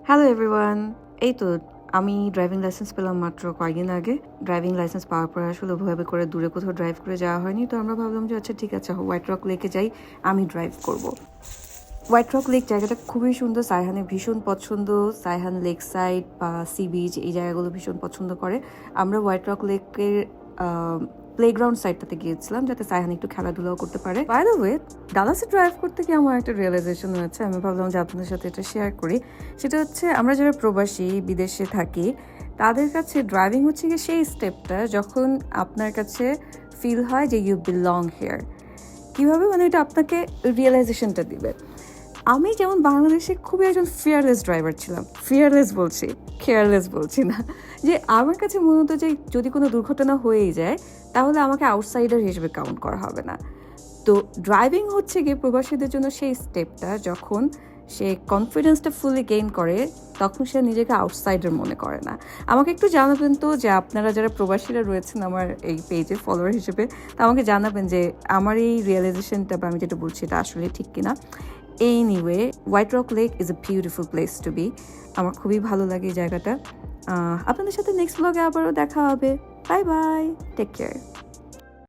Hello everyone. এই তো আমি ড্রাইভিং লাইসেন্স পেলাম মাত্র কয়েকদিন আগে। ড্রাইভিং লাইসেন্স পাওয়ার পর আসলে ওভাবে করে দূরে কোথাও ড্রাইভ করে যাওয়া হয়নি, তো আমরা ভাবলাম যে আচ্ছা ঠিক আছে, হোয়াইট রক লেকে যাই, আমি ড্রাইভ করব। হোয়াইট রক লেক জায়গাটা খুবই সুন্দর, সাইহানের ভীষণ পছন্দ। সাইহান লেক সাইড বা সি বিচ এই জায়গাগুলো ভীষণ পছন্দ করে। আমরা হোয়াইট রক লেকের প্লেগ্রাউন্ড সাইডটাতে গিয়েছিলাম যাতে সাইহান একটু খেলাধুলাও করতে পারে। বাই দ্য ওয়ে, ডালাসে ড্রাইভ করতে গিয়ে আমার একটা রিয়েলাইজেশন হয়েছে, আমি ভাবলাম যে আপনাদের সাথে এটা শেয়ার করি। সেটা হচ্ছে, আমরা যারা প্রবাসী বিদেশে থাকি তাদের কাছে ড্রাইভিং হচ্ছে গিয়ে সেই স্টেপটা যখন আপনার কাছে ফিল হয় যে ইউ বিলং হিয়ার। কীভাবে, মানে এটা আপনাকে রিয়েলাইজেশনটা দিবে। আমি যেমন বাংলাদেশে খুবই একজন ফিয়ারলেস ড্রাইভার ছিলাম, ফিয়ারলেস বলছি, কেয়ারলেস বলছি না, যে আমার কাছে মনে হতো যে যদি কোনো দুর্ঘটনা হয়েই যায় তাহলে আমাকে আউটসাইডার হিসেবে কাউন্ট করা হবে না। তো ড্রাইভিং হচ্ছে গিয়ে প্রবাসীদের জন্য সেই স্টেপটা যখন সে কনফিডেন্সটা ফুলি গেইন করে, তখন সে নিজেকে আউটসাইডার মনে করে না। আমাকে একটু জানাবেন তো যে আপনারা যারা প্রবাসীরা রয়েছেন আমার এই পেজে ফলোয়ার হিসেবে, তা আমাকে জানাবেন যে আমার এই রিয়েলাইজেশনটা বা আমি যেটা বলছি এটা আসলে ঠিক কিনা। Anyway, White Rock Lake is a beautiful place to be. আমার খুবই ভালো লাগে এই জায়গাটা। আপনাদের সাথে নেক্সট ব্লগে আবারও দেখা হবে। Bye bye, take care.